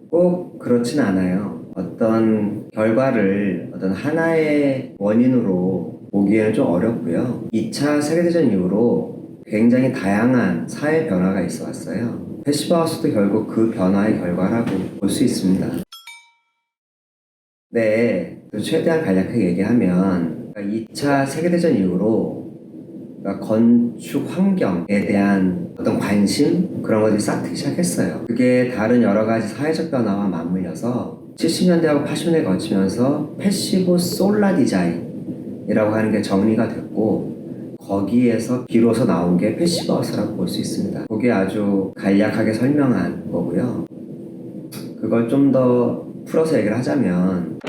꼭 그렇진 않아요. 어떤 결과를 어떤 하나의 원인으로 보기에는 좀 어렵고요. 2차 세계대전 이후로 굉장히 다양한 사회 변화가 있어 왔어요. 패시브하우스도 결국 그 변화의 결과라고 볼 수 있습니다. 네, 최대한 간략하게 얘기하면 2차 세계대전 이후로 건축 환경에 대한 어떤 관심 그런 것들이 싹 트기 시작했어요. 그게 다른 여러 가지 사회적 변화와 맞물려서 70년대하고 80년대 거치면서 패시브 솔라 디자인이라고 하는 게 정리가 됐고 거기에서 비로소 나온 게 패시브 하우스라고 볼 수 있습니다. 그게 아주 간략하게 설명한 거고요. 그걸 좀 더 풀어서 얘기를 하자면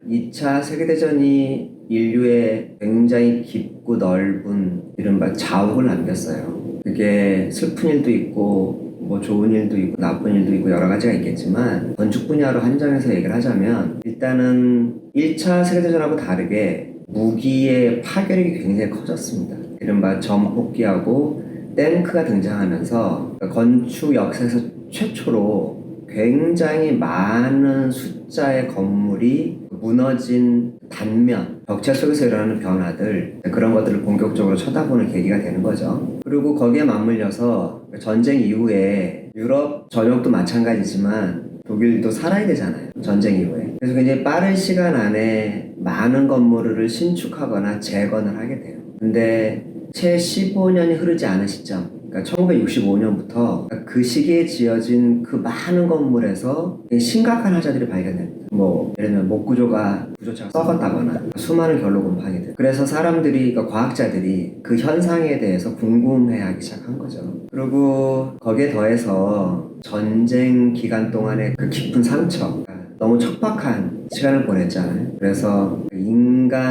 2차 세계대전이 인류에 굉장히 깊고 넓은 이른바 자욱을 남겼어요. 그게 슬픈 일도 있고 뭐 좋은 일도 있고 나쁜 일도 있고 여러 가지가 있겠지만 건축 분야로 한정해서 얘기를 하자면 일단은 1차 세계대전하고 다르게 무기의 파괴력이 굉장히 커졌습니다. 이른바 전폭기하고 탱크가 등장하면서 건축 역사에서 최초로 굉장히 많은 숫자의 건물이 무너진 단면, 벽체 속에서 일어나는 변화들 그런 것들을 본격적으로 쳐다보는 계기가 되는 거죠. 그리고 거기에 맞물려서 전쟁 이후에 유럽 전역도 마찬가지지만 독일도 살아야 되잖아요. 전쟁 이후에. 그래서 굉장히 빠른 시간 안에 많은 건물을 신축하거나 재건을 하게 돼요. 근데 채 15년이 흐르지 않은 시점, 그러니까 1965년부터 그 시기에 지어진 그 많은 건물에서 심각한 하자들이 발견됩니다. 뭐 예를 들면 목구조가 구조차가 썩었다거나 수많은 결로곰팡이들. 그래서 사람들이 그러니까 과학자들이 그 현상에 대해서 궁금해하기 시작한 거죠. 그리고 거기에 더해서 전쟁 기간 동안의 그 깊은 상처, 너무 척박한 시간을 보냈잖아요. 그래서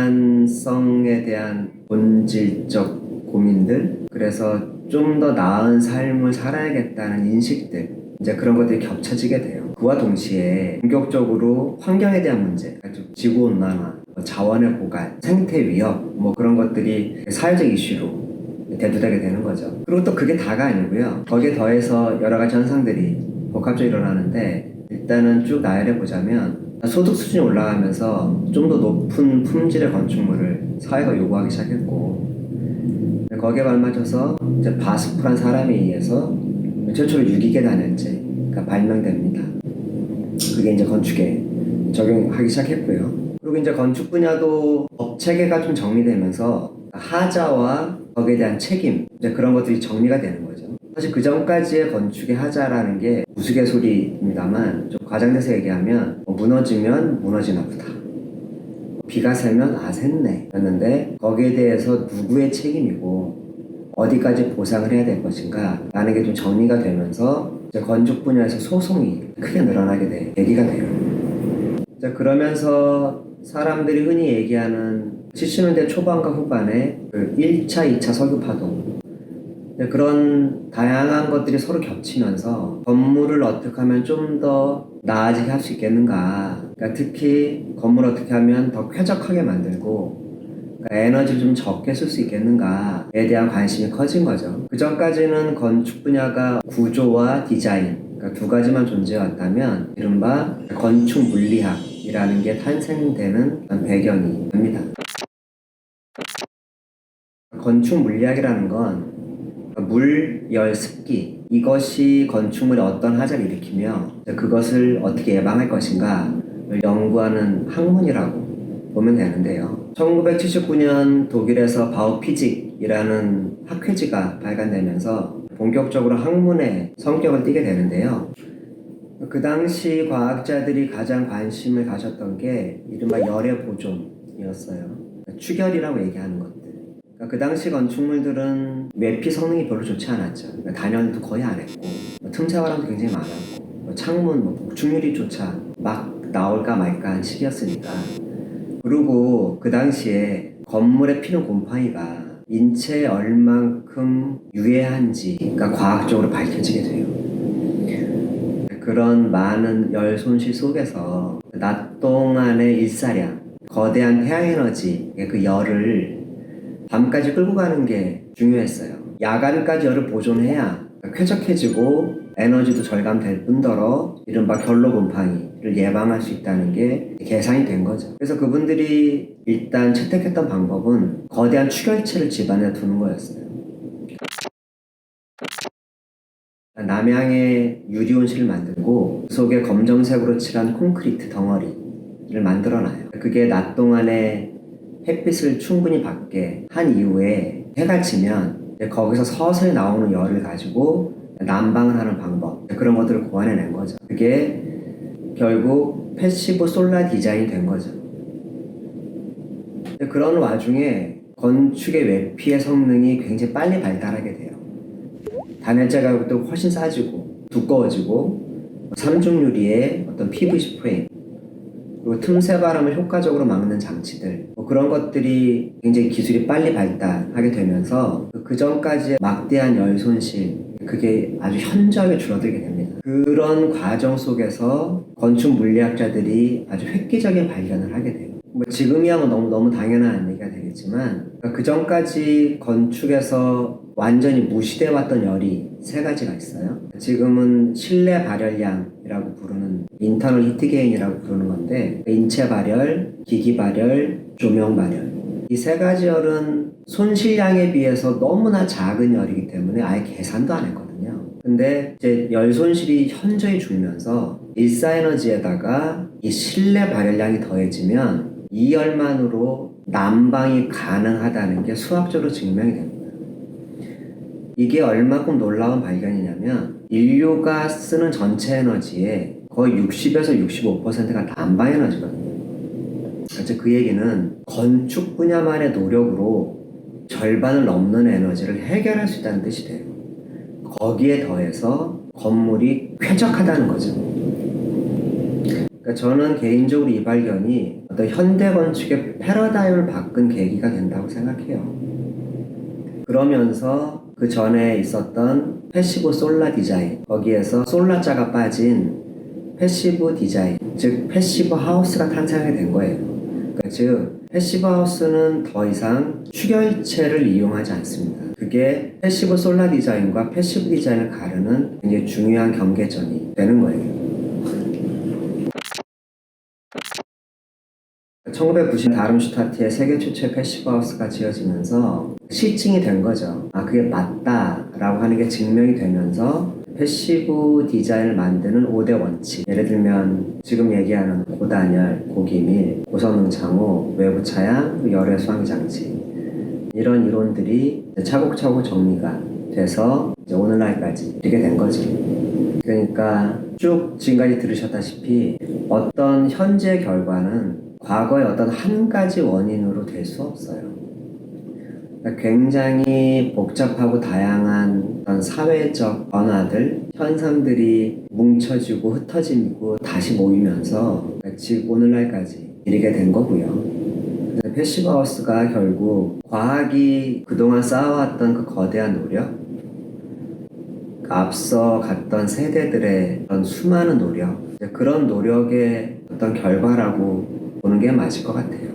인간성에 대한 본질적 고민들, 그래서 좀 더 나은 삶을 살아야겠다는 인식들, 이제 그런 것들이 겹쳐지게 돼요. 그와 동시에 본격적으로 환경에 대한 문제, 지구온난화, 자원의 고갈, 생태 위협, 뭐 그런 것들이 사회적 이슈로 대두되게 되는 거죠. 그리고 또 그게 다가 아니고요. 거기에 더해서 여러 가지 현상들이 복합적으로 일어나는데 일단은 쭉 나열해 보자면 소득 수준이 올라가면서 좀 더 높은 품질의 건축물을 사회가 요구하기 시작했고 거기에 발맞춰서 이제 바스프란 사람에 의해서 최초로 유기계 단열재가 발명됩니다. 그게 이제 건축에 적용하기 시작했고요. 그리고 이제 건축 분야도 법 체계가 좀 정리되면서 하자와 거기에 대한 책임 이제 그런 것들이 정리가 되는 거죠. 사실 그 전까지의 건축의 하자라는 게 우스갯소리입니다만 좀 과장돼서 얘기하면 무너지면 무너지나 보다. 비가 새면 샜네 였는데 거기에 대해서 누구의 책임이고 어디까지 보상을 해야 될 것인가 라는 게 좀 정리가 되면서 이제 건축 분야에서 소송이 크게 늘어나게 된 계기가 돼요. 이제 그러면서 사람들이 흔히 얘기하는 70년대 초반과 후반에 그 1차, 2차 석유 파동 그런 다양한 것들이 서로 겹치면서 건물을 어떻게 하면 좀 더 나아지게 할 수 있겠는가. 그러니까 특히 건물을 어떻게 하면 더 쾌적하게 만들고 그러니까 에너지를 좀 적게 쓸 수 있겠는가에 대한 관심이 커진 거죠. 그 전까지는 건축 분야가 구조와 디자인 그러니까 두 가지만 존재해왔다면 이른바 건축 물리학이라는 게 탄생되는 배경이 됩니다. 건축 물리학이라는 건 물, 열, 습기 이것이 건축물에 어떤 하자를 일으키며 그것을 어떻게 예방할 것인가를 연구하는 학문이라고 보면 되는데요. 1979년 독일에서 바우피직이라는 학회지가 발간되면서 본격적으로 학문의 성격을 띠게 되는데요. 그 당시 과학자들이 가장 관심을 가졌던 게 이른바 열의 보존이었어요. 축열이라고 얘기하는 것들. 그 당시 건축물들은 외피 성능이 별로 좋지 않았죠. 단열도 거의 안 했고 틈새 바람도 굉장히 많았고 창문 복층유리조차 막 나올까 말까한 시기였으니까. 그리고 그 당시에 건물에 피는 곰팡이가 인체에 얼만큼 유해한지가 과학적으로 밝혀지게 돼요. 그런 많은 열 손실 속에서 낮 동안의 일사량, 거대한 태양에너지의 그 열을 밤까지 끌고 가는 게 중요했어요. 야간까지 열을 보존해야 쾌적해지고 에너지도 절감될 뿐더러 이른바 결로 곰팡이를 예방할 수 있다는 게 계산이 된 거죠. 그래서 그분들이 일단 채택했던 방법은 거대한 축열체를 집안에 두는 거였어요. 남향에 유리온실을 만들고 그 속에 검정색으로 칠한 콘크리트 덩어리를 만들어놔요. 그게 낮 동안에 햇빛을 충분히 받게 한 이후에 해가 지면 거기서 서서히 나오는 열을 가지고 난방을 하는 방법, 그런 것들을 고안해낸 거죠. 그게 결국 패시브 솔라 디자인이 된 거죠. 그런 와중에 건축의 외피의 성능이 굉장히 빨리 발달하게 돼요. 단열재 가격도 훨씬 싸지고 두꺼워지고 삼중 유리의 어떤 PVC 프레임, 그리고 틈새 바람을 효과적으로 막는 장치들, 그런 것들이 굉장히 기술이 빨리 발달하게 되면서 그 전까지의 막대한 열 손실, 그게 아주 현저하게 줄어들게 됩니다. 그런 과정 속에서 건축 물리학자들이 아주 획기적인 발견을 하게 돼요. 지금이야 너무 당연한 얘기가 되겠지만, 그 전까지 건축에서 완전히 무시돼 왔던 열이 세 가지가 있어요. 지금은 실내 발열량이라고 부르는 인터널 히트 게인이라고 부르는 건데, 인체 발열, 기기 발열, 조명 발열, 이 세 가지 열은 손실량에 비해서 너무나 작은 열이기 때문에 아예 계산도 안 했거든요. 근데 이제 열 손실이 현저히 줄면서 일사에너지에다가 이 실내 발열량이 더해지면 이 열만으로 난방이 가능하다는 게 수학적으로 증명이 됩니다. 이게 얼마큼 놀라운 발견이냐면 인류가 쓰는 전체 에너지의 거의 60에서 65%가 난방 에너지거든요. 그래서 그 얘기는 건축 분야만의 노력으로 절반을 넘는 에너지를 해결할 수 있다는 뜻이 돼요. 거기에 더해서 건물이 쾌적하다는 거죠. 그러니까 저는 개인적으로 이 발견이 어떤 현대 건축의 패러다임을 바꾼 계기가 된다고 생각해요. 그러면서 그 전에 있었던 패시브 솔라 디자인, 거기에서 솔라자가 빠진 패시브 디자인, 즉 패시브 하우스가 탄생하게 된 거예요. 그러니까 즉 패시브 하우스는 더 이상 축열체를 이용하지 않습니다. 그게 패시브 솔라 디자인과 패시브 디자인을 가르는 굉장히 중요한 경계점이 되는 거예요. 1990년 다름슈타트의 세계 최초의 패시브 하우스가 지어지면서 실증이 된 거죠. 아, 그게 맞다라고 하는 게 증명이 되면서 패시브 디자인을 만드는 5대 원칙, 예를 들면 지금 얘기하는 고단열, 고기밀, 고성능 창호, 외부 차양, 열의 수환기 장치, 이런 이론들이 차곡차곡 정리가 돼서 이제 오늘날까지 이렇게 된 거지. 그러니까 쭉 지금까지 들으셨다시피 어떤 현재 결과는 과거의 어떤 한 가지 원인으로 될 수 없어요. 그러니까 굉장히 복잡하고 다양한 어떤 사회적 변화들, 현상들이 뭉쳐지고 흩어지고 다시 모이면서 지금 오늘날까지 이르게 된 거고요. 패시브 하우스가 결국 과학이 그동안 쌓아왔던 그 거대한 노력, 앞서 갔던 세대들의 어떤 수많은 노력, 그런 노력의 어떤 결과라고 보는 게 맞을 것 같아요.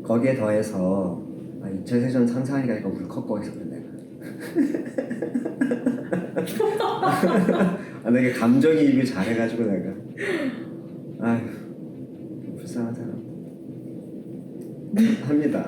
거기에 더해서 2차 세전 상상하니까 약간 울컥거려서 그래 내가. 내가 감정이입을 잘해가지고 내가. 아휴, 불쌍한 사람. 합니다.